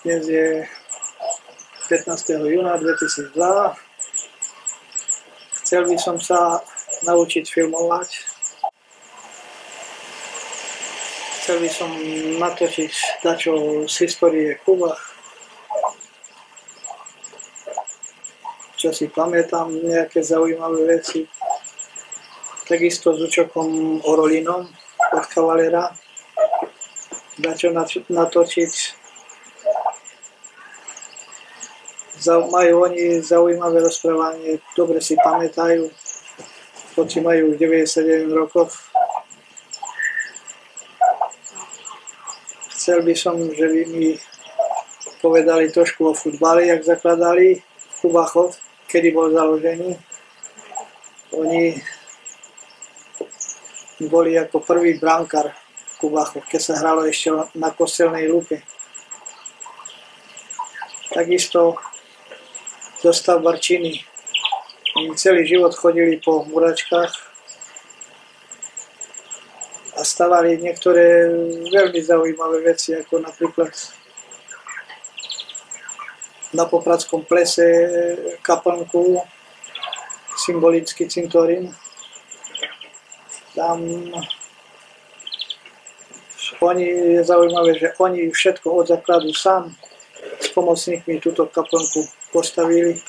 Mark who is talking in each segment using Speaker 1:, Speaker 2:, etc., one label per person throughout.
Speaker 1: Dnes je 15. júna 2002. Chcel by som sa naučiť filmovať. Chcel by som natočiť dačo z histórie Kuba. Čo si pamätám, nejaké zaujímavé veci. Takisto s Učokom Orolinom od Kavalera. Dačo natočiť. Majú oni zaujímavé rozprávanie, dobre si pamätajú, hoci majú 91 rokov. Chcel by som, že by mi povedali trošku o futbale, jak zakladali Kubachov, kedy bol založený. Oni boli ako prvý brankár Kubachov, keď sa hralo ešte na Kostelnej lúke. Takisto zostav Barčiny. Oni celý život chodili po muračkách a stavali niektoré veľmi zaujímavé veci, ako napríklad na Popradskom plese kaplnku, symbolický cintorín. Tam je zaujímavé, že oni všetko od základu sám s pomocníkmi túto kaplnku postavili.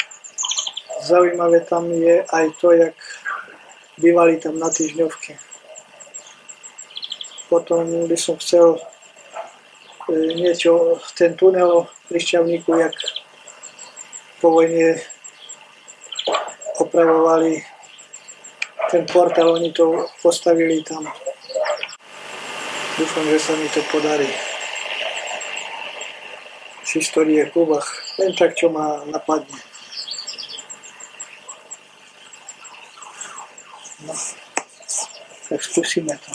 Speaker 1: Zaujímavé tam je aj to, jak bývali tam na týždňovke. Potom by som chcel niečo, ten tunel pri Šťavníku, jak po vojne opravovali ten portál, oni to postavili tam. Dúfam, že sa mi to podarí. Z histórie Kubach, len tak, čo ma napadne. No, tak skúsime to.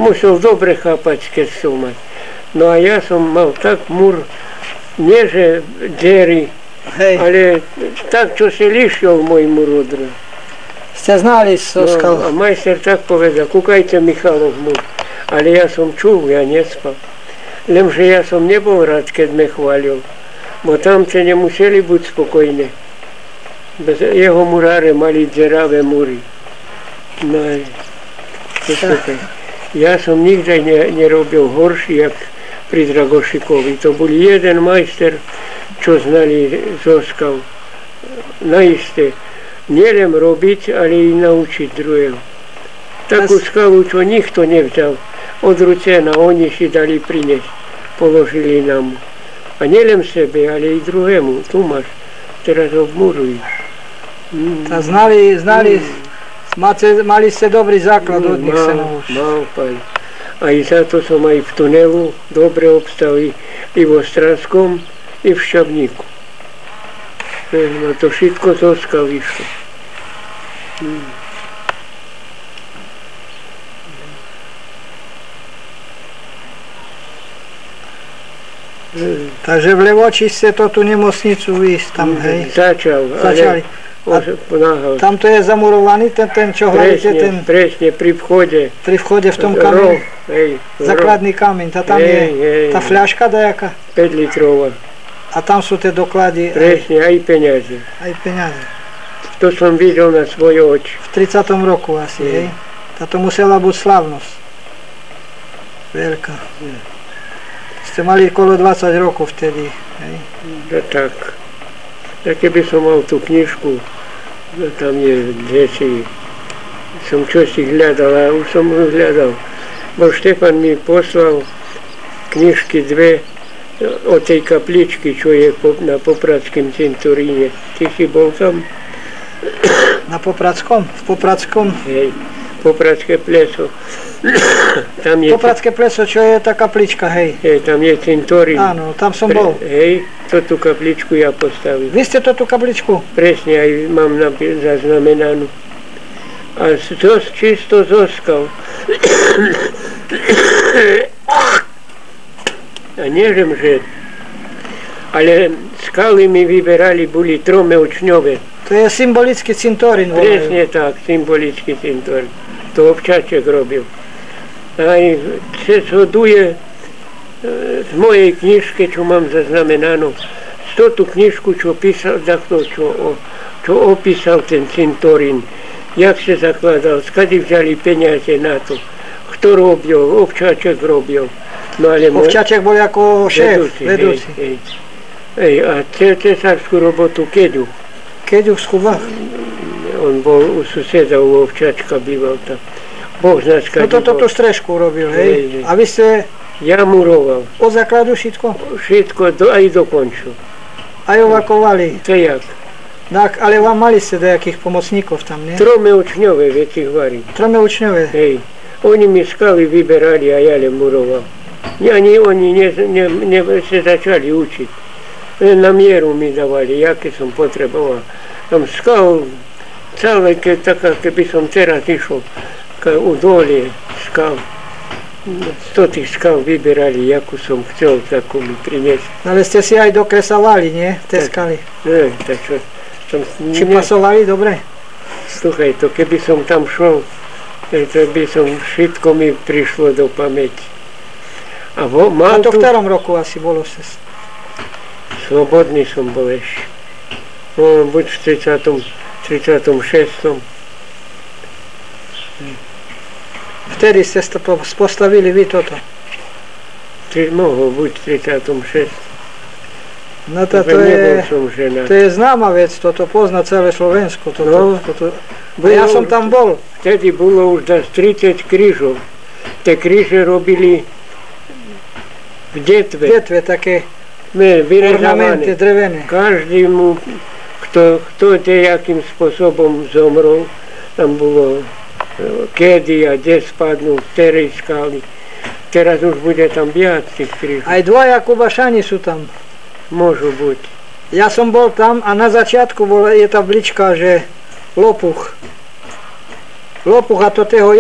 Speaker 2: Musel dobre chápať, keď som mať. No a ja som mal tak múr, nie že diery, ale tak, čo si lišil môj múr odra.
Speaker 1: Ste znali so skal?
Speaker 2: No, a majster tak povedal, kúkajte Michalov múr. Ale ja som čul, ja nespal. Lenže ja som nebol rád, keď me chválil, bo tamte nemuseli byť spokojné. Jeho muráre mali dzeravé múry. No aj, ja som nikdy nerobil horší, jak pri Dragošikovi. To bol jeden majster, čo znali zo skav. Naisté, nielen robiť, ale i naučiť druhého. Takú skavu, čo nikto nevzal. Od rucena oni si dali priniesť, položili nám. A nielen sebe, ale i druhému. Tu máš, teraz obmuruj.
Speaker 1: Ta mali ste dobrý základ od nich sa naučiť.
Speaker 2: Mal, pán. Aj za to som aj v tunelu dobre obstal i v Ostravskom, i v Šťavníku. No to všetko zo skal vyšlo.
Speaker 1: Takže v Levoči ste to tú nemocnicu ísť tam, hej?
Speaker 2: Začali.
Speaker 1: Tam to je zamurovaný, ten čo hovoríte, ten...
Speaker 2: Presne, pri vchode.
Speaker 1: Pri vchode v tom kameni. Základný kameň, tam je tá fľaška dajaká?
Speaker 2: 5 litrová.
Speaker 1: A tam sú tie doklady?
Speaker 2: Presne, aj peniaze.
Speaker 1: Aj peniaze.
Speaker 2: To som videl na svoje oči.
Speaker 1: V 30. roku asi, hej? Táto musela byť slávnosť. Veľká. Ste mali okolo 20 rokov vtedy, hej?
Speaker 2: No tak. Ja keby som mal tú knižku, tam je veci, som čosi hľadal, a už som ju hľadal. Bo Štefan mi poslal knižky dve o tej kapličky, čo je na Popradském cintoríne. Ty si bol tam?
Speaker 1: Na Popradskom? V Popradskom?
Speaker 2: Hej, Popradské pleso. Tam je
Speaker 1: Popradské pleso, čo je tá kaplička, hej?
Speaker 2: Hej, tam je cintorín.
Speaker 1: Áno, tam som bol.
Speaker 2: Hej, tú kapličku ja postavil.
Speaker 1: Vy ste tú kapličku?
Speaker 2: Presne, aj mám zaznamenanú. A čisto zoskal. A neviem, že... Ale skaly mi vyberali, boli tromeučňové.
Speaker 1: To je symbolický cintorín.
Speaker 2: Presne tak, symbolický cintorín. To Ovčáček robil. Aj se shoduje z mojej knižke, čo mám zaznamenanú, z tú knižku, čo písal, čo opísal ten cintorín, jak sa zakladal, skady vzali peniaze na to, kto robil, Ovčáček robil. No, ale
Speaker 1: Ovčáček bol ako šéf, vedúci.
Speaker 2: Hej, a cesárskú robotu Keďu.
Speaker 1: Keďu v Schubách?
Speaker 2: On bol u suseda, u Ovčáčka býval tam. Boh zná, skade
Speaker 1: bol. No toto strežku robil, hej? A vy ste...
Speaker 2: Ja muroval.
Speaker 1: Od základu všetko?
Speaker 2: Všetko, aj dokončil.
Speaker 1: Aj ovakovali?
Speaker 2: To jak?
Speaker 1: Tak, ale vám mali ste nejakých pomocníkov tam, nie?
Speaker 2: Tromeučňové veci varili.
Speaker 1: Tromeučňové?
Speaker 2: Hej. Oni mi skaly vyberali a ja len muroval. Ani oni sa začali učiť. Na mieru mi dávali, jaké som potreboval. Tam skal, celé, taká, keby som teraz išol u dole skal. 100 tých skal vyberali, jakú som chcel, takú mi priniesť.
Speaker 1: Ale ste si aj dokresovali, nie? Tie skaly.
Speaker 2: Ne, tak čo...
Speaker 1: Či pasovali dobre?
Speaker 2: Sluchaj, to keby som tam šol, to by som, všetko mi prišlo do pamäti. A to
Speaker 1: v ktorom roku asi bolo ste?
Speaker 2: Slobodný som bol ešte. No, buď v 36.
Speaker 1: Vtedy ste postavili vy toto?
Speaker 2: Mohol buď v 36.
Speaker 1: No to je známa vec, toto pozná celé Slovensko. Ja som tam bol.
Speaker 2: Vtedy bolo už 30 krížov. Tie kríže robili v detve.
Speaker 1: V detve také
Speaker 2: ornamenty
Speaker 1: drevené.
Speaker 2: Každý mu, kto nejakým spôsobom zomrel, tam bolo kedy a kde spadnú, v ktorej skály. Teraz už bude tam viac tých krížov.
Speaker 1: Aj dvaja Kubašani sú tam.
Speaker 2: Môžu byť.
Speaker 1: Ja som bol tam a na začiatku je tablička, že Lopuch. Lopuch a to toho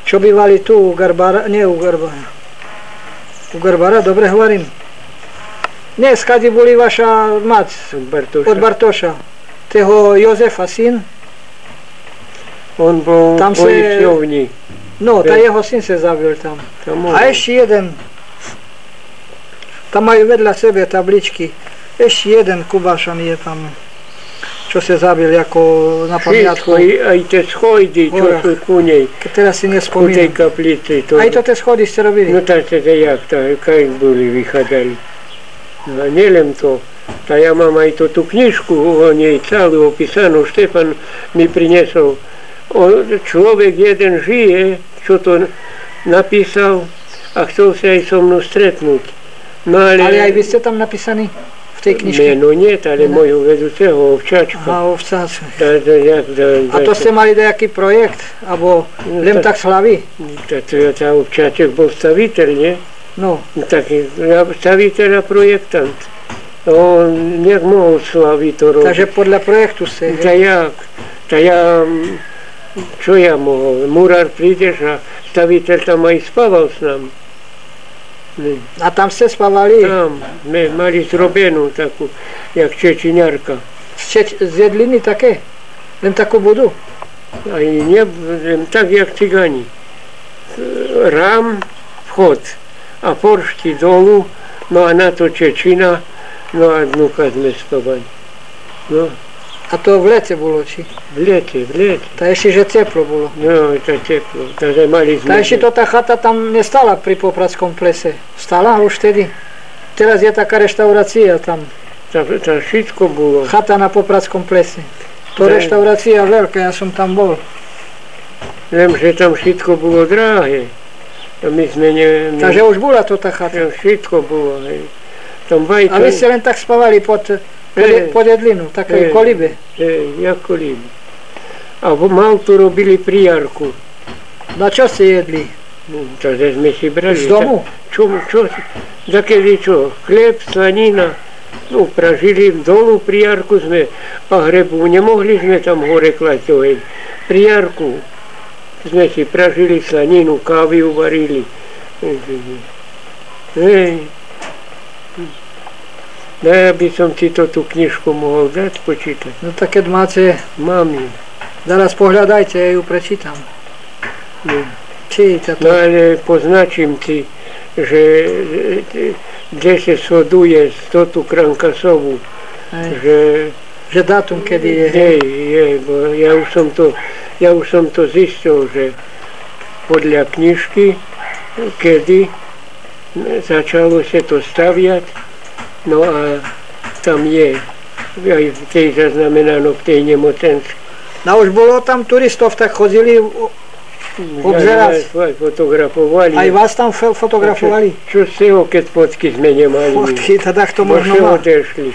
Speaker 1: čo bývali tu u Garbara, nie u Garbara. U Garbara, dobre hovorím? Nie, skade boli vaša mať od Bartoša. Toho Jozefa syn.
Speaker 2: On bol policovník.
Speaker 1: No, tá jeho syn sa zabil tam. A ešte jeden. Tam majú vedľa sebe tabličky. Ešte jeden Kubašan je tam, čo sa zabil ako na pamiatku.
Speaker 2: Aj tie schody, čo sú ku nej.
Speaker 1: Teraz si nespomínam.
Speaker 2: U tej kaplici.
Speaker 1: Aj to tie schody ste robili?
Speaker 2: No tak to jak, kaj boli, vychádzali. No a nielen to. A ja mám aj tú knižku o nej celú opísanú. Štefan mi priniesol. Človek jeden žije, čo to napísal a chcel sa aj so mnou stretnúť. No, ale
Speaker 1: aj vy ste tam napísaní v tej knižke?
Speaker 2: Meno nie, ale môjho vedúceho Ovčáčka.
Speaker 1: Aha, Ovčáčka. A to ste mali nejaký projekt? Abo len tak slavy?
Speaker 2: Tá Ovčáček bol staviteľ, nie?
Speaker 1: No.
Speaker 2: Taký staviteľ a projektant. On nejak mohol slaviť to robiť.
Speaker 1: Takže podľa projektu ste?
Speaker 2: Čo ja mohol? Murár prídeš a staviteľ tam aj spával s nami.
Speaker 1: A tam ste spávali?
Speaker 2: Tam, mali zrobenú takú, jak čečiňarka.
Speaker 1: Z jedliny také? Len takú budu?
Speaker 2: Aj tak, jak cigáni. Rám, vchod a poršti dolu, no a na to čečina, no a dnuka sme spávali. No.
Speaker 3: A to v lete bolo, či?
Speaker 2: V lete.
Speaker 3: Ta ešte, že teplo bolo.
Speaker 2: No, to teplo. Takže mali sme...
Speaker 3: Ta ešte to tá chata tam nestala pri Popradskom plese. Stala už vtedy? Teraz je taká reštaurácia tam.
Speaker 2: To všetko bolo.
Speaker 3: Chata na Popradskom plese. To reštaurácia veľká, ja som tam bol.
Speaker 2: Viem, že tam všetko bolo drahé. A my sme
Speaker 3: Takže už bola to tá chata.
Speaker 2: Všetko bolo, hej. Tam vajka...
Speaker 3: A vy ste len tak spávali pod jedlinu, také kolibe.
Speaker 2: Jak kolibe. A v Maltu robili prijarku.
Speaker 3: Na čo ste jedli?
Speaker 2: Takže sme si brali.
Speaker 3: Z domu?
Speaker 2: Čo? Zakedy čo? Chlieb, slanina. No, pražili dolu prijarku sme. A hrebu nemohli sme tam hore klať oheň. Prijarku. Sme si pražili slaninu, kávy uvarili. Hej. Ja by som ti to tú knižku mohol dať, počítať.
Speaker 3: No tak keď máte...
Speaker 2: Mám ju.
Speaker 3: Zaraz pohľadajte, ja ju prečítam.
Speaker 2: No.
Speaker 3: Číta to.
Speaker 2: No ale poznačím ti, že kde sa soduje z tú Krankasovú.
Speaker 3: Že dátum, kedy je.
Speaker 2: Je, bo ja už som to zistil, že podľa knižky, kedy začalo sa to staviať. No a tam je, aj v tej zaznamenáno, v tej nemocenskej.
Speaker 3: No už bolo tam turistov, tak chodili obzerať.
Speaker 2: Aj fotografovali.
Speaker 3: Aj vás tam fotografovali?
Speaker 2: Čo z toho, keď fotky sme nemali?
Speaker 3: Fotky, teda to možno má.
Speaker 2: Odešli.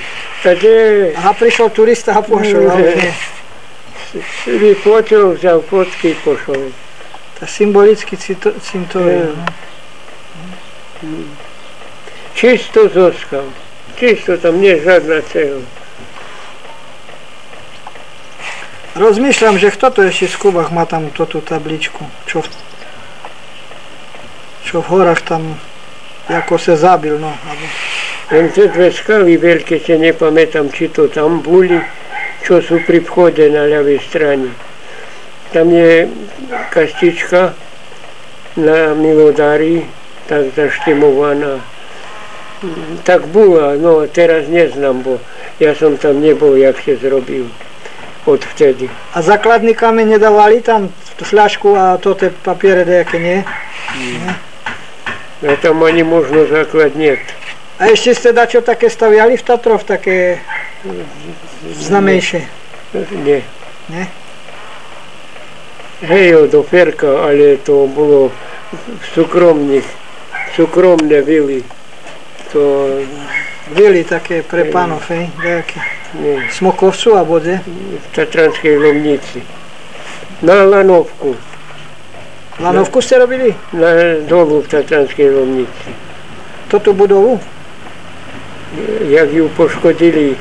Speaker 3: Aha, prišiel turista a pošol.
Speaker 2: Vyfotil, vzal fotky, pošol.
Speaker 3: To symbolicky cintorín.
Speaker 2: Čisto zoskal. Čisto, tam nie je žiadna cehla.
Speaker 3: Rozmýšľam, že kto to ešte v Skubách má tam túto tabličku. Čo v horách tam, ako sa zabil, no.
Speaker 2: Len tie dve skaly veľké, sa nepamätám, či to tam boli, čo sú pri vchode na ľavej strane. Tam je kastička na Milodári, tak zaštimovaná. Tak bola, no teraz neznám, bo ja som tam nebol, jak sa zrobil odvtedy.
Speaker 3: A základný kameň nedávali tam fľašku a toto papiere nejaké, nie?
Speaker 2: A tam ani možno základ niet.
Speaker 3: A ešte ste dačo také staviali v Tatrov, také znamejšie?
Speaker 2: Nie.
Speaker 3: Nie?
Speaker 2: Hej, do Ferka, ale to bolo súkromné vily. To...
Speaker 3: Vily také pre pánov, hej? Nejaké. Smokovcu a bude?
Speaker 2: V Tatranskej Lomnici. Na Lanovku.
Speaker 3: Lanovku ste robili?
Speaker 2: Dolu v Tatranskej Lomnici.
Speaker 3: Toto budovu?
Speaker 2: Jak ju poškodili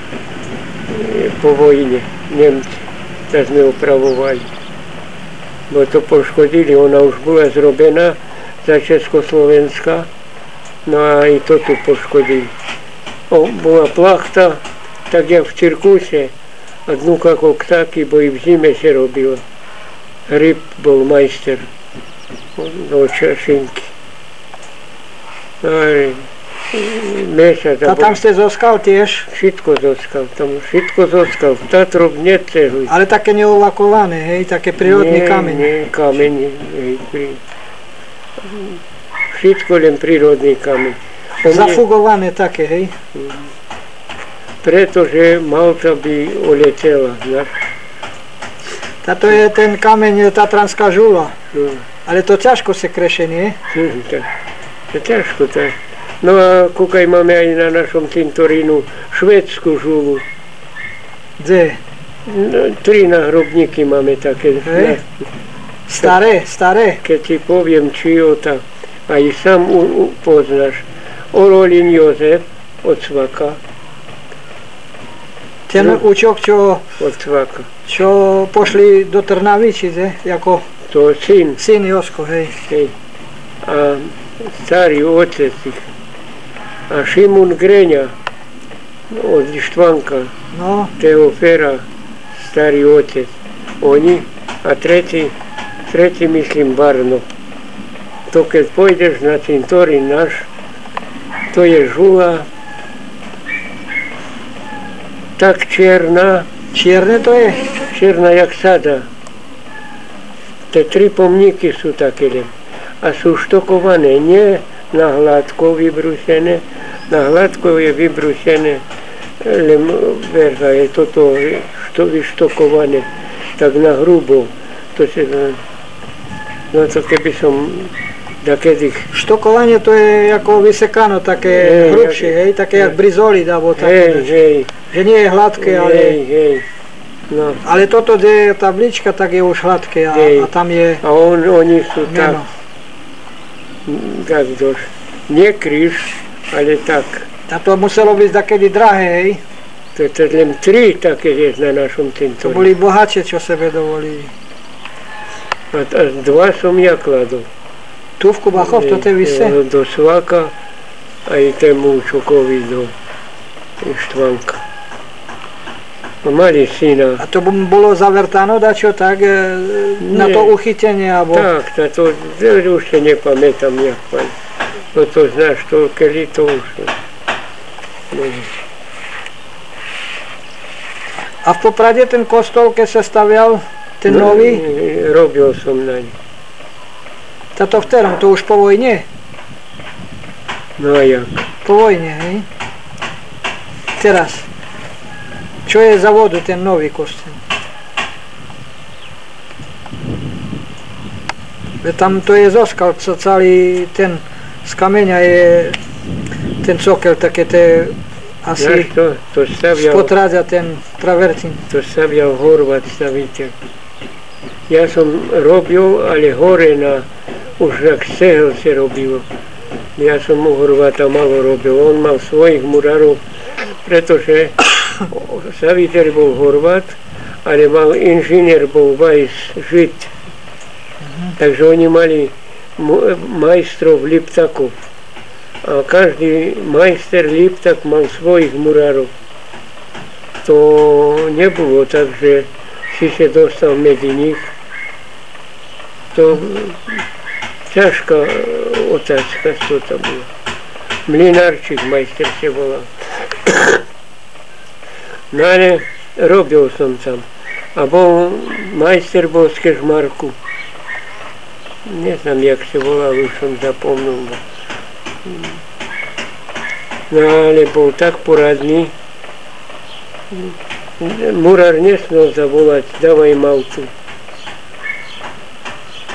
Speaker 2: po vojne Nemci, tak sme opravovali. Bo to poškodili, ona už bola zrobená za Československa. No a i to tu poškodili. Bola plachta, tak jak v cirkuse, a dnu ako ptáky, bo i v zime sa robilo. Ryb bol majster do čašinky.
Speaker 3: A tam ste zoskal tiež?
Speaker 2: Všetko zoskal, v Tatrov nie cehly.
Speaker 3: Ale také neovakované, hej, také prírodný kameň.
Speaker 2: Nie, kameň, hej, všetko len prírodný kameň.
Speaker 3: Zafugované také, hej?
Speaker 2: Pretože Malta by uletela, znaš.
Speaker 3: Táto je ten kameň, Tatranská žula. Ale to ťažko sa kreše, nie?
Speaker 2: To ťažko, tak. No a kúkaj, máme aj na našom cintorínu švédsku žulu.
Speaker 3: Kde?
Speaker 2: 3 nahrobníky máme také.
Speaker 3: Staré?
Speaker 2: Keď ti poviem, či o tak, aj sám poznáš. Orolin Jozef od Cvaka.
Speaker 3: Ten učok,
Speaker 2: od Cvaka.
Speaker 3: Čo pošli do Trnavy, či ako?
Speaker 2: To syn.
Speaker 3: Syn Josko, hej.
Speaker 2: A starý otec ich. A Šimon Greňa od Štvanka.
Speaker 3: No.
Speaker 2: Teofera, starý otec. Oni. A tretí myslím Barno. To keď pôjdeš na cintorín náš, to je žula tak čierna,
Speaker 3: Čierne to je?
Speaker 2: Čierna jak sada. Te 3 pomníky sú také. A sú štokované, nie na hladko vybrusené. Na hladko je vybrusené, len verha je toto vyštokované, tak na hrubo. To sa, no to keby som dakedy...
Speaker 3: Štokovanie to je ako vysekano, také hrubšie, hej? Také jak brizolid, alebo také.
Speaker 2: Hej.
Speaker 3: Že nie je hladké, ale...
Speaker 2: Hej. No.
Speaker 3: Ale toto, kde je tablička, tak je už hladké a tam je...
Speaker 2: A oni sú
Speaker 3: meno.
Speaker 2: Tak doš. Nie kríž, ale tak.
Speaker 3: A to muselo byť takedy drahé, hej?
Speaker 2: To je len 3 také je na našom
Speaker 3: To
Speaker 2: cintoríne.
Speaker 3: boli bohače, čo sebe dovolili.
Speaker 2: A 2 som ja kladol.
Speaker 3: Tu v Kubachov, to te vyse?
Speaker 2: Do Svaka aj tému Čokovi do Štvanka. Mali syna.
Speaker 3: A to bolo zavertáno dačo tak na to uchytenie, alebo...
Speaker 2: Tak, na to už sa nepamätám jak pan. No to znáš, to kedy to už... No.
Speaker 3: A v Poprade ten kostol, keď sa stavial, ten nový?
Speaker 2: Robil som na ňu.
Speaker 3: Tato v ktorom? To už po vojne?
Speaker 2: No a jak?
Speaker 3: Po vojne, hej? Teraz. Čo je za vodu ten nový kostol? Tam to je zoskal, celý ten z kameňa je ten cokel, také tie asi
Speaker 2: to stavial,
Speaker 3: spotrádzia ten travertín.
Speaker 2: To stavial Horvát staviteľ. Ja som robil, ale hore na, už jak cehel sa robilo. Ja som u Horváta malo robil, on mal svojich murárov, pretože staviteľ bol Horvát, ale mal inžinier, bol Vajs, Žid. Takže oni mali majstrov Liptakov. A každý majster Liptak mal svojich murárov. To nebolo tak, že si sa dostal medzi nich. To ťažká otázka, čo to bolo. Mlinárčik majster sa volal. No ale robil som tam. A majster bol z Kežmarku. Neznám, jak sa volal, už som zapomnul. No ale bol tak poradný. Murár nesmel zavolať, dávaj malcu.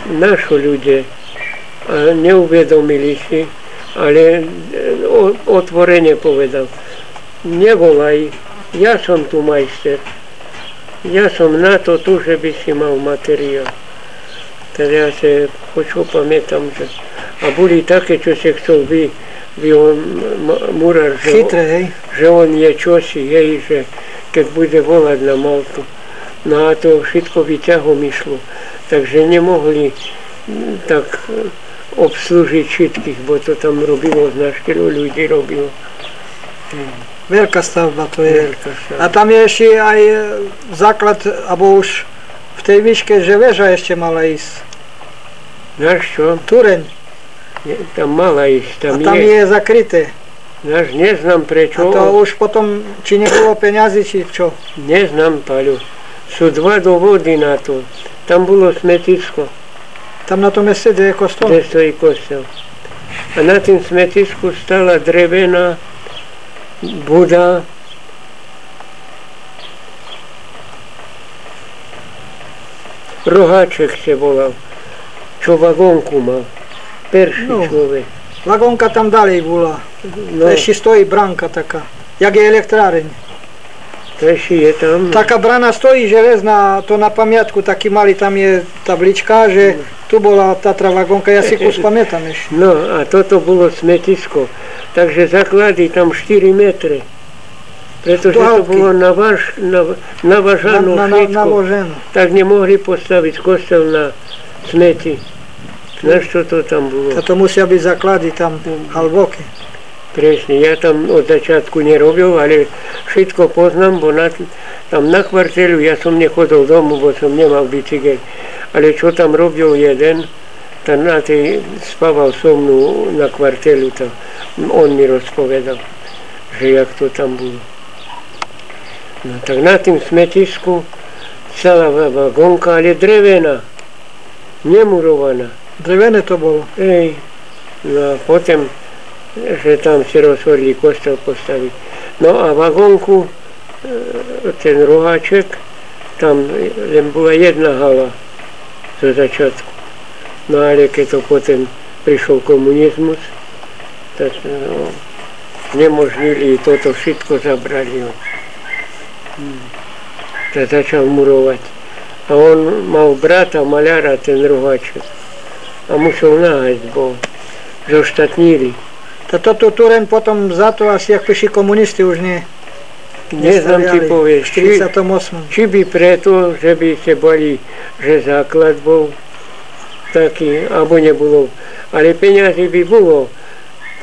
Speaker 2: Naši ľudia neuvedomili si, ale otvorene povedal, nevolaj, ja som tu majster. Ja som na to tu, že by si mal materiál. Teda ja sa počul, pamätám, že... A boli také, čo sa chcel murár, že on je čosi, hej, že keď bude volať na Maltu. No a to všetko vyťahom išlo. Takže nemohli tak obslúžiť všetkých, bo to tam robilo, znaškelo ľudí robilo.
Speaker 3: Veľká stavba to je.
Speaker 2: Stavba.
Speaker 3: A tam je ešte aj základ, alebo už v tej výške, že väža ešte mala ísť.
Speaker 2: Náš čo?
Speaker 3: Tureň.
Speaker 2: Tam mala ísť.
Speaker 3: Tam je zakryté.
Speaker 2: Náš neznám prečo.
Speaker 3: A to už potom, či nebolo peňazí, či čo?
Speaker 2: Neznám, Paľo. Sú 2 dôvody na to. Tam bolo smetisko.
Speaker 3: Tam na tom meste, kde je kostol?
Speaker 2: Kde stojí kostol. A na tým smetisku stala drevená Buda. Roháček sa volal. Čo vagónku mal. Perší človek.
Speaker 3: Vagónka tam ďalej bola. No. Ešte stojí bránka taká. Jak je elektráreň.
Speaker 2: Ešte je tam.
Speaker 3: Taká brana stojí železná, to na pamiatku taký malý, tam je tablička, že tu bola Tatra vagónka, ja si kus pamätám ešte.
Speaker 2: No a toto bolo smetisko. Takže zaklady tam 4 metre. Pretože to bolo navažano všetko. Tak nemohli postaviť kostel na smeti. Znaš, čo to tam bolo?
Speaker 3: A to musia byť zaklady tam hlboké.
Speaker 2: Presne, ja tam od začiatku nerobil, ale všetko poznám, bo tam na kvartelu ja som nechodil domu, bo som nemal bicykel. Ale čo tam robil jeden, tam na tej spával so mnou na kvartelu, on mi rozpovedal, že jak to tam bolo. No tak na tým smetisku celá vagónka, ale drevená, nemurovaná.
Speaker 3: Drevené to bolo.
Speaker 2: Hej. No a potom, že tam si rozhodli kostol postaviť. No a vagónku, ten roháček, tam len bola jedna hala zo začiatku. No ale keď to potom prišiel komunizmus, tak no, nemožnili toto všetko zabrali. Tak začal murovať. A on mal brata, maľara, ten roháček. A musel nájsť, bo zoštatnili.
Speaker 3: Toto Tureň potom za to asi, jak prišli komunisti, už nie.
Speaker 2: Neznám ti povieš, či by preto, že by sa boli, že základ bol taký, alebo nebolo. Ale peniazy by bolo.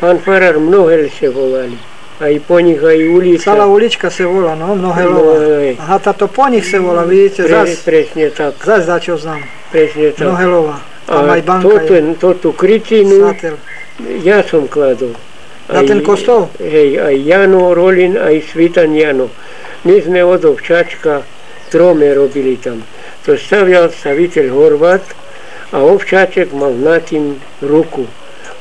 Speaker 2: Pán farár Mnohel sa volali. Aj po nich, aj ulica.
Speaker 3: Celá ulička sa volá, no, Mnohelová. Aha, táto po nich sa volá, vidíte,
Speaker 2: presne tak.
Speaker 3: Zas za čo znam.
Speaker 2: Presne tak.
Speaker 3: Mnohelová. Tam
Speaker 2: a
Speaker 3: aj banka
Speaker 2: tú krycinu
Speaker 3: Satel.
Speaker 2: Ja som kladol.
Speaker 3: Na ten kostol?
Speaker 2: Hej, aj Jano Rolin, aj Svitan Jano. My sme od Ovčačka trome robili tam. To stavial staviteľ Horvat a Ovčaček mal na tým ruku.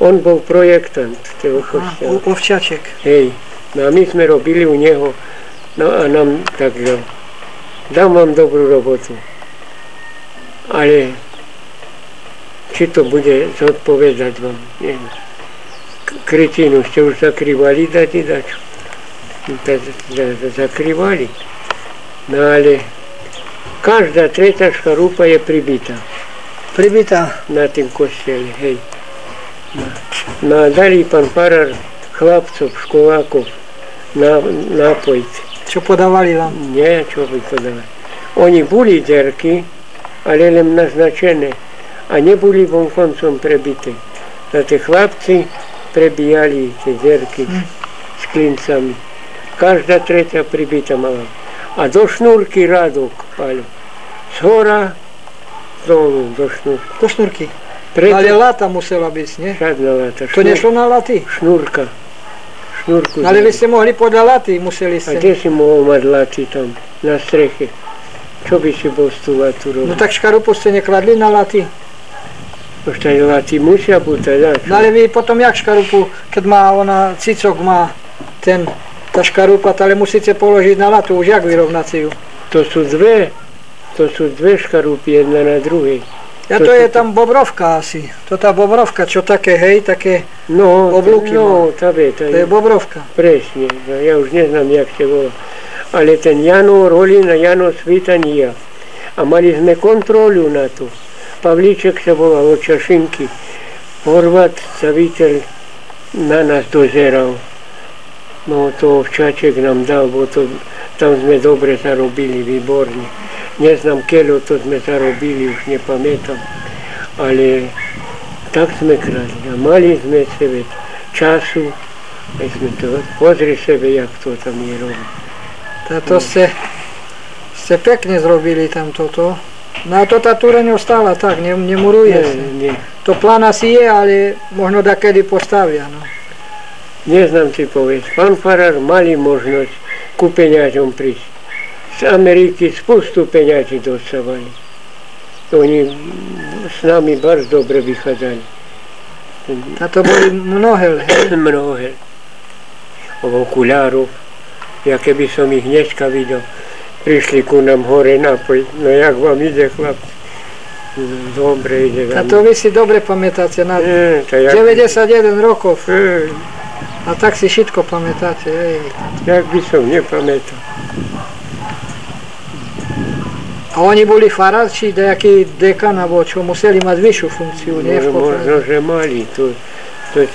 Speaker 2: On bol projektant toho kostola.
Speaker 3: Ovčaček.
Speaker 2: Hej, no a my sme robili u neho, no a nám tak, že dám vám dobrú robotu. Ale či to bude zodpovedať vám, neviem. Krycínu ste už zakrývali, dáte dačo. Zakrývali. No ale každá tretia škarupa je pribitá.
Speaker 3: Pribitá?
Speaker 2: Na tým kostele, hej. No a dali pán farár chlapcov, školákov nápojiť.
Speaker 3: Čo podávali vám?
Speaker 2: Nie, čo by podávali. Oni boli derky, ale len naznačené. A neboli vonkoncom prebité. A tie chlapci prebíjali tie derky s klincami. Každá tretia pribita mala. A do šnúrky rádok pali. Z hora dolu do šnúrky.
Speaker 3: Do šnúrky?
Speaker 2: Preto,
Speaker 3: ale lata musela byť, nie?
Speaker 2: Žiadna lata.
Speaker 3: To nešlo na laty?
Speaker 2: Šnúrka. Šnúrku.
Speaker 3: Ale vy ste mohli podľa laty, museli ste.
Speaker 2: A kde si mohol mať laty tam, na streche? Čo by si bol z tú latu robiť?
Speaker 3: No tak škarupu ste nekladli na laty?
Speaker 2: Už tady laty musia bútať,
Speaker 3: no ale vy potom jak škarupu, keď má ona, cicok má tá škarupa, ale musíte položiť na latu, už jak vyrovnať si ju? To sú
Speaker 2: dve škarupy, jedna na druhej.
Speaker 3: Ja to je tam bobrovka asi, to tá bobrovka, čo také, hej, také oblúky má.
Speaker 2: To
Speaker 3: je bobrovka.
Speaker 2: Presne, ja už neznám, jak sa volá. Ale ten Jano Rolin a Jano Svitan ja. A mali sme kontrolu na to. Pavlíček sa volal od Čašinky. Horvat, staviteľ, na nás dozeral. No to Ovčaček nám dal, bo tam sme dobre zarobili, výborne. Neznám, keľo to sme zarobili, už nepamätám. Ale tak sme krali. A mali sme sebe času, aj sme to, pozri sebe, jak to tam je robiť.
Speaker 3: To ste pekne zrobili tam toto. No a to tá Tureň ostala tak, nemuruje sa. To plán asi je, ale možno dakedy postavia. No.
Speaker 2: Neznám si povedať. Pán farár mali možnosť ku peňažom prísť. Z Ameriky spustu peňaží dostávali. Oni s nami bardzo dobre vychádzali.
Speaker 3: A to boli Mnohel, hej?
Speaker 2: Mnohel. Okulárov. Ja keby som ich dneska videl, prišli ku nám hore napojiť. No jak vám ide, chlapci? Dobre ide vám.
Speaker 3: A to vy si dobre pamätáte na 91 rokov. A tak si všetko pamätáte.
Speaker 2: Jak by som nepamätal.
Speaker 3: A oni boli farár, či nejaký dekan, alebo čo, museli mať vyššiu funkciu, nie?
Speaker 2: Možno, že mali, to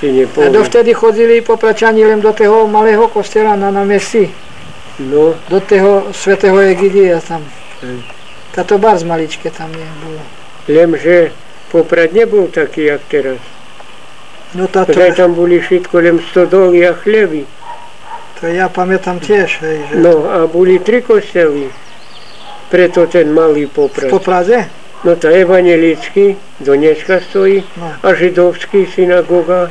Speaker 2: si nepoviem.
Speaker 3: A dovtedy chodili po Pračani len do toho malého kostela na námestí.
Speaker 2: No.
Speaker 3: Do toho svätého Egidia tam. Táto bar z maličke tam bolo.
Speaker 2: Lenže Poprad nebol taký, jak teraz.
Speaker 3: No táto...
Speaker 2: Tam boli všetko len stodoly a chleby.
Speaker 3: To ja pamätám tiež, hej. Že...
Speaker 2: No a boli 3 kostely. Preto ten malý Poprad.
Speaker 3: V Poprade?
Speaker 2: No tá evanjelický, do dneska stojí, a židovský synagoga.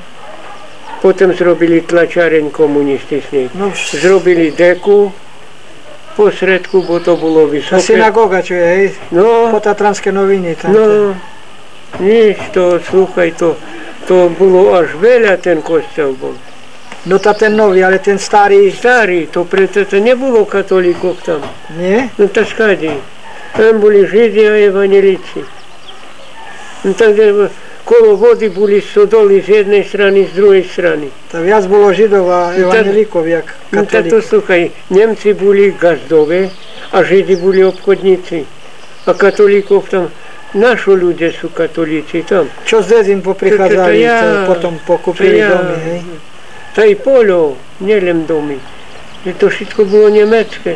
Speaker 2: Potom zrobili tlačáreň komunističný. Zrobili deku posredku, bo to bolo
Speaker 3: Tá
Speaker 2: vysoké.
Speaker 3: synagoga, čo je, hej?
Speaker 2: No,
Speaker 3: Po Tatranské noviny tam.
Speaker 2: no, nič, to, slúchaj, to bolo až veľa, ten kostel bol.
Speaker 3: No tá ten nový, ale ten starý,
Speaker 2: Starý, to preto to nebolo katolíkov tam.
Speaker 3: nie?
Speaker 2: No to skade. Tam boli Židia a evanjelici. No tak kolo vody boli stodoly z jednej strany, z druhej strany.
Speaker 3: To viac bolo Židov a evanjelíkov, jak
Speaker 2: No tak to
Speaker 3: katolíkov.
Speaker 2: slúchaj, Nemci boli gazdové a Židi boli obchodníci. A katolíkov tam, naši ľudia sú katolíci tam.
Speaker 3: Čo z Dezim poprichádzali,
Speaker 2: To ja-
Speaker 3: to potom pokúpili
Speaker 2: to ja-
Speaker 3: domy, hej?
Speaker 2: Taj poľov, nielen domy. Že to všetko bolo nemecké.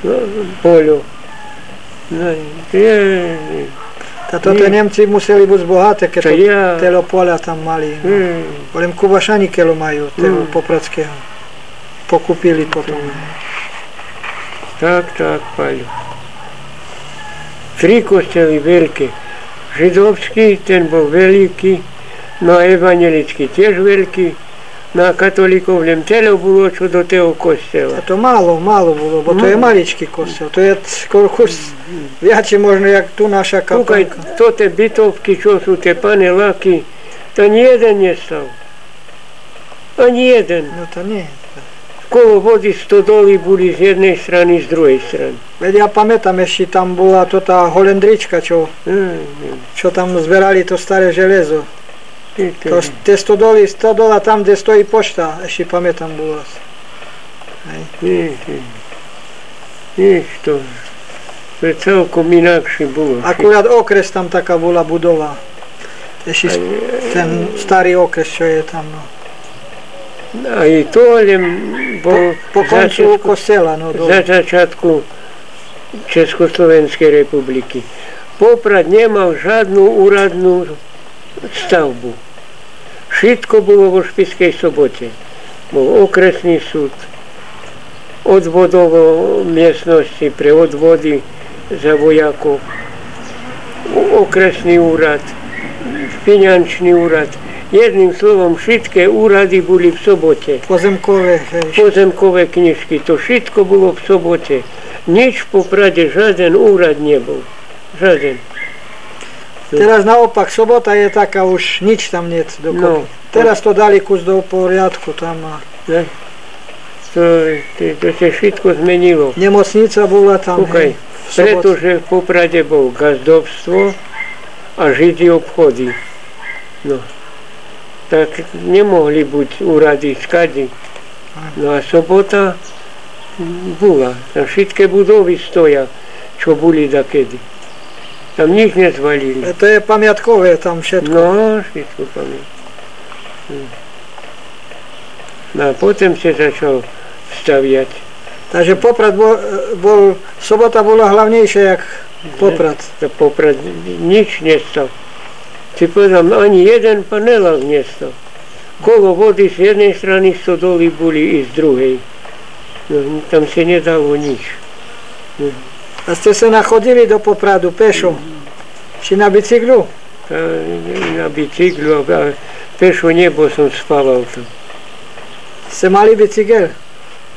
Speaker 2: No, poľov. No,
Speaker 3: A toto Nemci museli byť bohaté, keď
Speaker 2: To
Speaker 3: to
Speaker 2: ja-
Speaker 3: telo poľa tam mali. No. Volem Kubašani kelo majú, telo Popradského. Pokúpili potom.
Speaker 2: Tak, Paľo. 3 kostely veľké. Židovský, ten bol veľký, no a evanjelický tiež veľký. No a katolíkov len telo bolo čo do toho
Speaker 3: A
Speaker 2: kostela.
Speaker 3: to málo bolo, bo to je maličký kostel. To je skoro kus viacej možno, jak tu naša
Speaker 2: Kúkaj,
Speaker 3: kaplnka.
Speaker 2: to tie bytovky, čo sú tie paneláky, to ani jeden nestal. Ani jeden.
Speaker 3: No to nie.
Speaker 2: Kolo vody stodoly boli z jednej strany, z druhej strany.
Speaker 3: Veď ja pamätám, ešte tam bola to tá holendrička, čo tam zberali to staré železo. To, tie stodola tam, kde stojí pošta, ešte pamätám bola.
Speaker 2: Nič to je celkom inakšie bolo.
Speaker 3: Akurát okres tam taká bola budova. Ešte ten starý okres, čo je tam. No.
Speaker 2: A i to len bol
Speaker 3: Po koncu kostela. No,
Speaker 2: za začiatku Československej republiky. Poprad nemal žiadnu úradnú stavbu. Všetko bolo vo Špišskej Sobote. Bol okresný súd, odvodovo miestnosti pre odvody za vojakov, okresný úrad, finančný úrad. Jedným slovom, všetké úrady boli v Sobote.
Speaker 3: Pozemkové.
Speaker 2: Pozemkové knižky, to všetko bolo v Sobote. Nič v Poprade, žiaden úrad nebol. Žiaden.
Speaker 3: Teraz naopak, Sobota je taká, už nič tam nie dokopy.
Speaker 2: No.
Speaker 3: Teraz to dali kus do poriadku tam.
Speaker 2: Ne? To sa všetko zmenilo.
Speaker 3: Nemocnica bola tam.
Speaker 2: Kúkaj, pretože v Poprade bol gazdovstvo a Židi obchody. No. Tak nemohli byť úrady skady. No a Sobota bola. Tam všetké budovy stoja, čo boli dakedy. Tam nič nezvalili.
Speaker 3: To je pamiatkové tam všetko.
Speaker 2: No, všetko pamiatkové. No a potom sa začal staviať.
Speaker 3: Takže Poprad Sobota bola hlavnejšia jak Poprad.
Speaker 2: To Poprad nič nestal. Ti povedal, ani jeden panelák nestal. Kolo vody z jednej strany stodoly boli i z druhej. No, tam sa nedalo nič.
Speaker 3: A ste sa nachodili do Popradu pešo? Či na bicyklu?
Speaker 2: Na bicyklu, a pešo nebo som spával tam.
Speaker 3: Ste mali bicykel?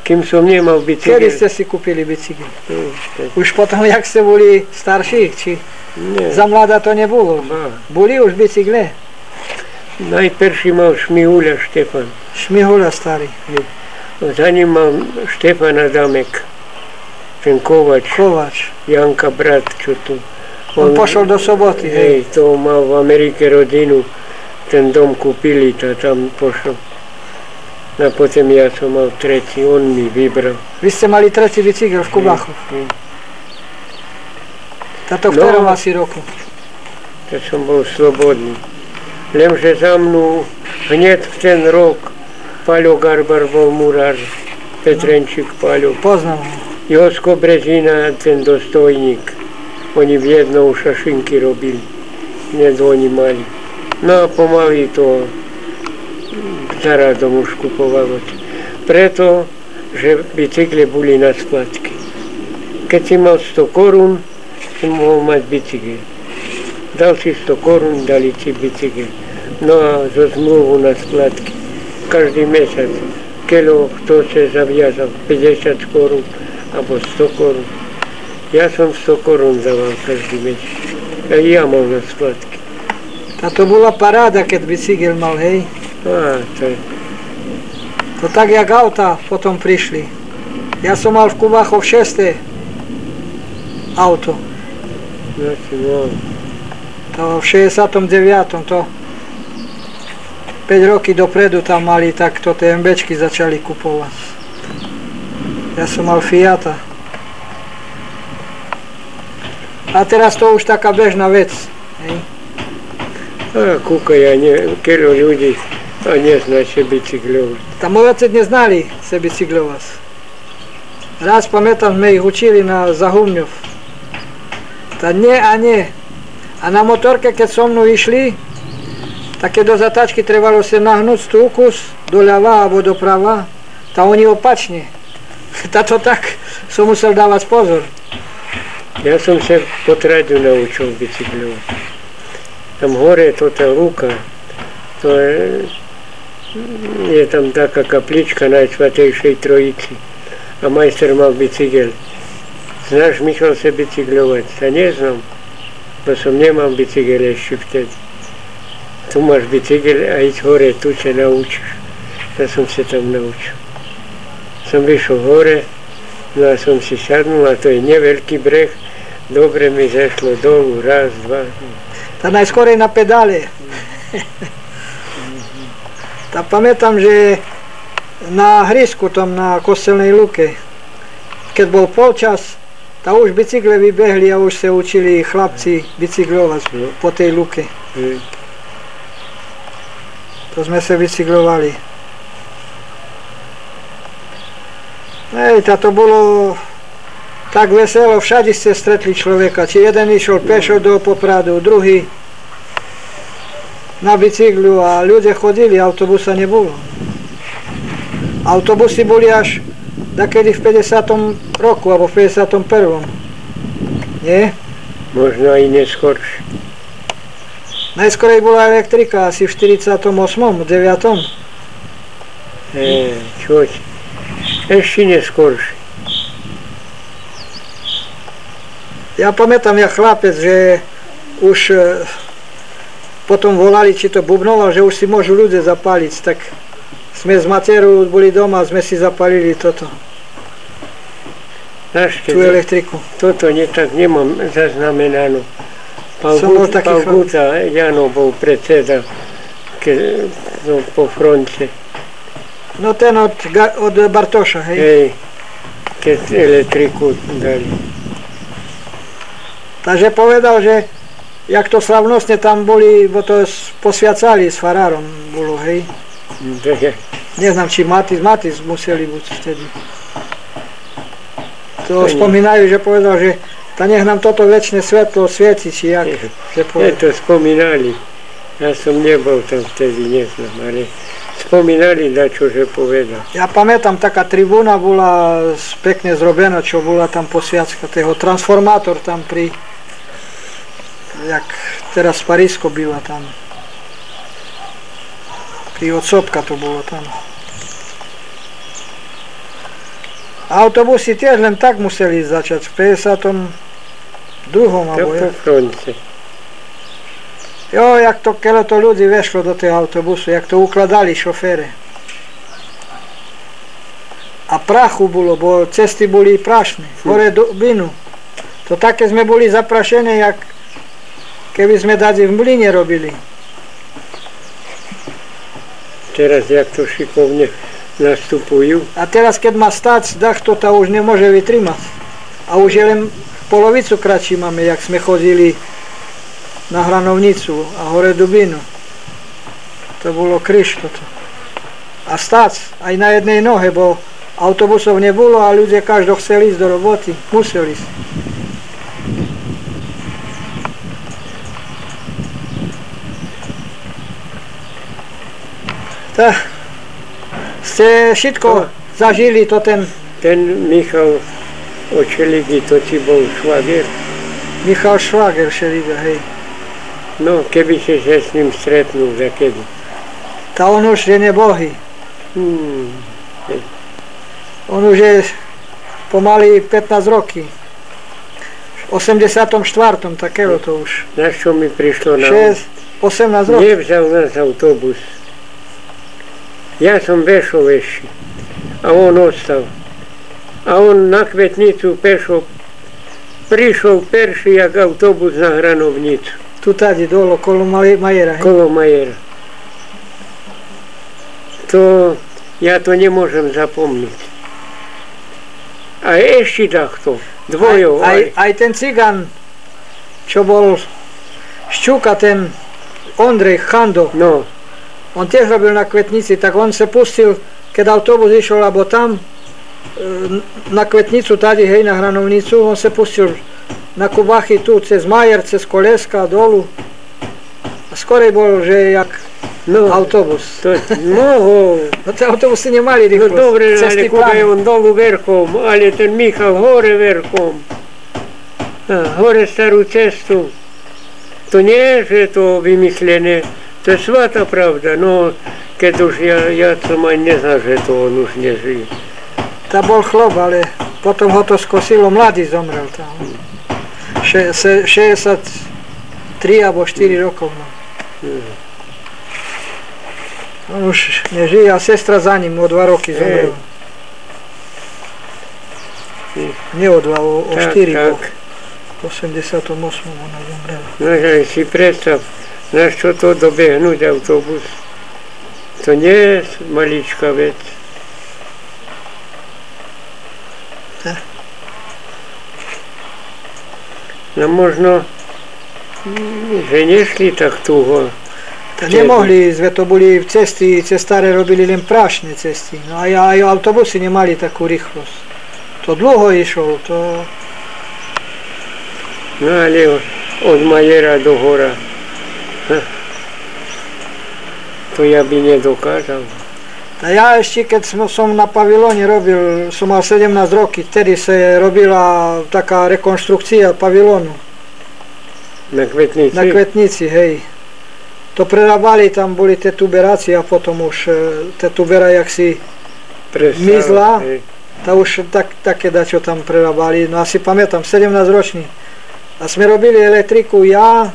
Speaker 2: Kým som nemal bicykel.
Speaker 3: Kedy ste si kúpili bicykel? Už potom, jak ste boli starší? Či za mladá to nebolo? Boli už bicykle?
Speaker 2: Najprvší mal Šmihuľa Štefan.
Speaker 3: Šmihuľa starý.
Speaker 2: Za ním mal Štefan Adamek. Ten Kovač. Janka brat, čo tu.
Speaker 3: On pošol do Soboty, hej.
Speaker 2: To mal v Amerike rodinu. Ten dom kúpili, to tam pošol. A potom ja som mal tretí, on mi vybral.
Speaker 3: Vy ste mali tretí bicykel v Kubachu. Táto v ktorom asi roku?
Speaker 2: To som bol slobodný. Lenže za mnou hneď v ten rok Paľo Garbar bol murár. Petrenčík Paľo.
Speaker 3: Poznám.
Speaker 2: Josko Brezina, ten dostojník. Oni v jednou šašinky robili. Hneď oni mali. No a pomaly to zaradom už kupovalo. Preto, že bicykle boli na splatky. Keď si mal 100 korún, si mohol mať bicykel. Dal si 100 korún, dali si bicykel. No a zo zmluvu na splatky. Každý mesiac, kto sa zaviazal, 50 korún. alebo 100 korún. Ja som 100 korún dával každý mesiac. A ja mal na skladky.
Speaker 3: A to bola paráda, keď bicykel mal, hej?
Speaker 2: A, to je.
Speaker 3: To tak, jak auta potom prišli. Ja som mal v Kubachoch 6. auto.
Speaker 2: No si mal.
Speaker 3: To v 69. to 5 roky dopredu tam mali, tak to tie MBčky začali kupovať. Ja som mal Fiata. A teraz to už taká bežná vec. Hej.
Speaker 2: A kúkaj, keľo ľudí a nezná sa bicyklovať.
Speaker 3: Tam moji otec neznali sa bicyklovať. Raz pamätám, sme ich učili na Zahumňov. Ta nie a nie. A na motorke, keď so mnou išli, tak keď do zatáčky trebalo sa nahnúť stúkus doľava alebo doprava, tak oni opačne. Tato tak som musel dávať pozor.
Speaker 2: Ja som sa po tradu naučil bicyklovať. Tam hore to tá lúka, to je tam taká kaplička Najsvätejšej Trojici. A majster mal bicykel. Znáš, Michal, sa bicyklovať? Sa neznám, bo som nemal bicykel ešte vtedy. Tu máš bicykel a ísť hore, tu sa naučíš. Ja som sa tam naučil. Som vyšiel hore, no a som si sadnul, a to je neveľký breh. Dobre mi zešlo dolu, raz, dva.
Speaker 3: Tá najskorej na pedále. Tá pamätám, že na hrisku tam na Kostelnej lúke, keď bol polčas, tá už bicykle vybehli a už sa učili chlapci bicyklovať po tej lúke. To sme sa bicyklovali. Hej, to bolo tak veselo, všade ste stretli človeka. Či jeden išiel pešo do Popradu, druhý na bicyklu a ľudia chodili, autobusa nebolo. Autobusy boli až takedy v 50. roku, alebo v 51. Nie?
Speaker 2: Možno aj neskôršie.
Speaker 3: Najskorej bola elektrika, asi v 48. 9.
Speaker 2: Čoť. Ešte neskôršie.
Speaker 3: Ja pamätám, ja chlapec, že už potom volali, či to bubnoval, že už si môžu ľudia zapáliť, tak sme z Materu boli doma a sme si zapalili toto. Tú elektriku.
Speaker 2: Toto tak nemám zaznamenáno. Pán Guta, Jano bol predseda po fronte.
Speaker 3: No ten od Bartoša, hej?
Speaker 2: Hej, keď elektriku dali.
Speaker 3: Takže povedal, že jak to slavnostne tam boli, bo to posviacali s farárom bolo, hej? Neznám, či Matis museli buď vtedy. To spomínajú, že povedal, že ta nech nám toto večné svetlo svieti, či jak.
Speaker 2: To spomínali. Ja som nebol tam vtedy, neznám, ale spomínali dačo, že povedal. Ja
Speaker 3: pamätám, taká tribúna bola pekne zrobená, čo bola tam posviacka, toho transformátor tam pri, jak teraz Parísko býva tam. Pri odsopka to bolo tam. Autobusy tiež len tak museli začať, v 52. alebo
Speaker 2: po fronte.
Speaker 3: Jo, jak to, keď to ľudí vešlo do toho autobusu, jak to ukladali šofére. A prachu bolo, bo cesty boli prašné, hore do Binu. To také sme boli zaprašené, jak keby sme dadi v mlyne robili.
Speaker 2: Teraz jak to šikovne nastupujú.
Speaker 3: A teraz keď má stať dach, to už nemôže vytrimať. A už je len polovicu kratší máme, jak sme chodili na Hranovnicu a hore do Binu. To bolo kryš toto. A stať aj na jednej nohe, bo autobusov nebolo a ľudia každý chceli ísť do roboty. Museli ísť. Tak, ste všetko zažili to ten...
Speaker 2: Ten Michal Očeligy, to ti bol švager?
Speaker 3: Michal Švager Šeliga, hej.
Speaker 2: No, keby si sa s ním stretnul, za kedy?
Speaker 3: Tá on už je nebohý. On už je pomaly 15 roky. V 84. takého to už.
Speaker 2: Na čo mi prišlo na
Speaker 3: 18 rokov.
Speaker 2: Nevzal nás autobus. Ja som vešol ešte. A on ostal. A on na Kvetnicu pešo prišiel perší jak autobus na Hranovnicu.
Speaker 3: Tu tady dole, kolo Majera.
Speaker 2: Kolo Majera. To, ja to nemôžem zapomniť. A ešte takto, dvojov.
Speaker 3: Aj ten cigan, čo bol Šťuka, ten Ondrej Chando,
Speaker 2: no.
Speaker 3: On tiež robil na Kvetnici, tak on sa pustil, keď autobus išiel, alebo tam, na Kvetnicu, tady, hej, na Hranovnicu, on sa pustil na Kubachy tu, cez Majer, cez Koleska, dolu. A skorej bol, že jak autobus.
Speaker 2: No,
Speaker 3: tie autobusy nemali rýchlosť.
Speaker 2: No dobre, ale kúkaj on dolu verkom, ale ten Michal hore verkom. Hore starú cestu. To nie je, že to vymyslené, to je svatá pravda. No, keď už ja som aj neznal, že to on už nežije.
Speaker 3: To bol chlop, ale potom ho to skosilo, mladý zomrel tam. 63 alebo 4 rokov. On už nežije a sestra za ním o 2 roky zomrela. Nie o 2, o 4 roky. V 88. ona zomrela.
Speaker 2: No, že si predstav, na čo to dobehnúť autobus. To nie je maličká vec. No možno, že nešli tak tuho.
Speaker 3: Nemohli, to boli cesty, cez staré robili len prášne cesty. No a aj autobusy nemali takú rýchlosť. To dlho išlo, to...
Speaker 2: No ale od Majera do hora. To ja by nedokázal.
Speaker 3: A ja ešte, keď som na pavilóne robil, som mal 17 roky, vtedy sa robila taká rekonštrukcia pavilónu.
Speaker 2: Na Kvetnici?
Speaker 3: Na Kvetnici, hej. To prerábali, tam boli tie tuberácie a potom už tie tubera, jak si mizla, to už také dačo tam prerábali. No asi pamätám, 17 ročný. A sme robili elektriku, ja,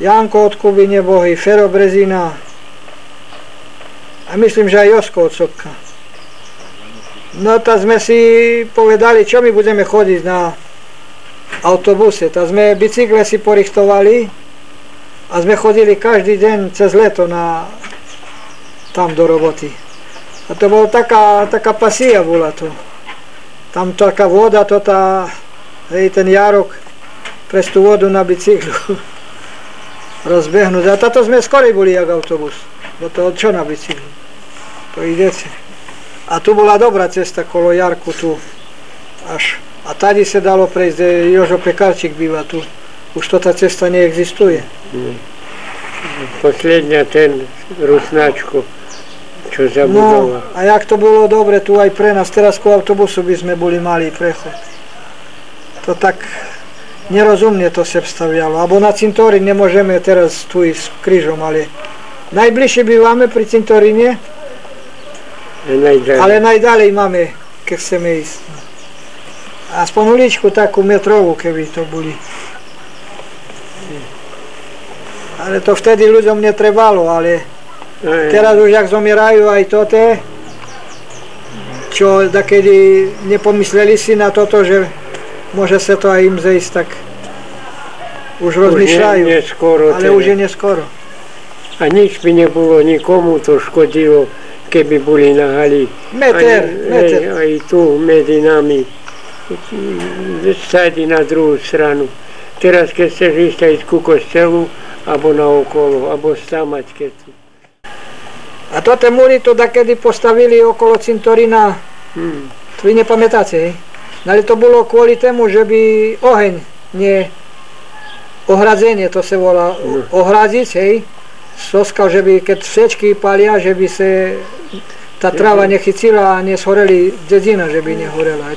Speaker 3: Janko od Kubine Bohy, Fero Brezina a myslím, že aj Josko od Sopka. No tak sme si povedali, čo my budeme chodiť na autobuse. Tak sme bicykle si porichtovali a sme chodili každý deň cez leto tam do roboty. A to bola taká pasija bola to. Tam taká voda, ten jarok, prez tú vodu na bicyklu rozbehnúť. A táto sme skorej boli jak autobus. Bo to čo na bicyklu? To idete. A tu bola dobrá cesta kolo Jarku tu. Až. A tady sa dalo prejsť, kde Jožo Pekarčík býva tu. Už to tá cesta neexistuje.
Speaker 2: Posledňa ten Rusnáčko, čo zabudoval.
Speaker 3: No, a jak to bolo dobre tu aj pre nás. Teraz ku autobusu by sme boli mali prechod. To tak nerozumne to sa vstavialo. Abo na cintorín nemôžeme teraz tu ísť krížom, ale najbližšie bývame pri cintoríne, ale najdalej máme, keď chceme ísť. Aspoň uličku takú metrovú, keby to boli. Ale to vtedy ľuďom netrebalo, ale teraz už jak zomierajú aj toté, čo takedy nepomysleli si na toto, že môže sa to aj im zejsť, tak už rozmýšľajú, ale už je neskoro.
Speaker 2: A nič by nebolo, nikomu to škodilo, keby boli nahali.
Speaker 3: Meter.
Speaker 2: Aj tu medzi nami, stadi na druhú stranu. Teraz, keď chceš ísť aj ku kostelu, alebo naokolo, alebo stamať, keď tu.
Speaker 3: A toto múry to takedy postavili okolo cintorína, to vy nepamätáte, hej? Ale to bolo kvôli tomu, že by oheň, nie ohradzenie, to sa volá ohradziť, hej? Soskal, že by, keď svečky palia, že by sa tá tráva nechycila a neshoreli dedina, že by nehorela.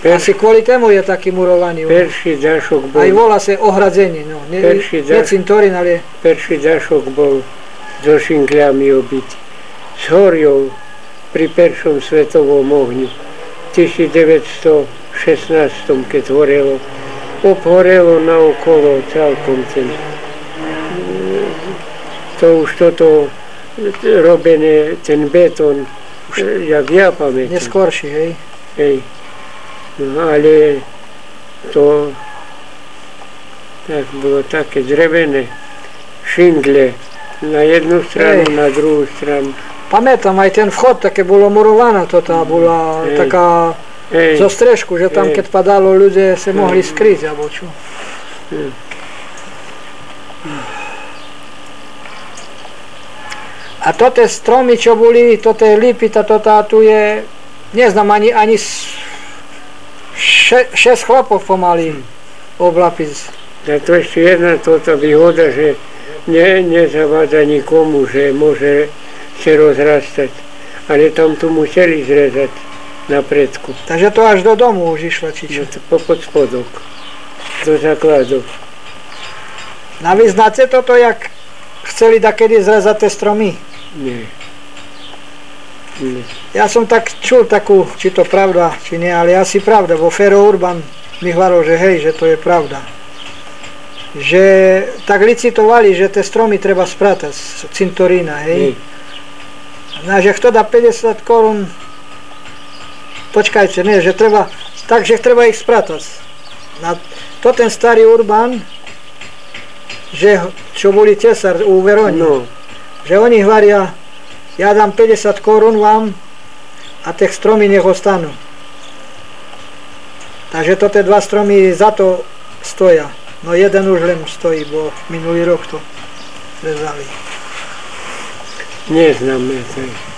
Speaker 3: Asi kvôli tomu je taký murovaný.
Speaker 2: Perší dášok bol.
Speaker 3: Aj volá sa ohradzenie, no. Nie cintorín, ale...
Speaker 2: Perší dášok bol so šinkľami obytý. S horiou pri peršom svetovom ohňu. 1916, keď horelo. Obhorelo naokolo celkom to už toto robené, ten betón, jak ja pamätám.
Speaker 3: Neskôrší, hej?
Speaker 2: Hej. No ale to tak bolo také drevené šingle na jednu stranu, na druhú stranu.
Speaker 3: Pamätám, aj ten vchod, také bolo murovaná, to tá bola taká zo strešku, že tam keď padalo, ľudia sa mohli skryť, alebo čo. A toto stromy, čo boli, toto lípy, tu je, neznám ani 6 chlapov pomaly oblapiť.
Speaker 2: A to ešte jedna toto výhoda, že nezavádza nikomu, že môže sa rozrastať. Ale tam tu museli zrezať na predku.
Speaker 3: Takže to až do domu už išlo, či čo?
Speaker 2: No, pod spodok, do základov.
Speaker 3: A vy znáte toto, jak chceli dakedy zrezať tie stromy?
Speaker 2: Nie.
Speaker 3: Ja som tak čul takú, či to pravda, či nie, ale asi pravda, bo Fero Urban mi hovoril, že hej, že to je pravda. Že tak licitovali, že tie stromy treba spratať z cintorína, hej. No, že kto dá 50 korún, počkajte, nie, že treba, takže treba ich spratať. No, to ten starý Urban, že, čo boli tesár u Veroni, že oni hovoria, ja dám 50 korún vám a tie stromy nech ostanú. Takže to tie dva stromy za to stoja. No jeden už len stojí, bo minulý rok to rezali.
Speaker 2: Neznáme to.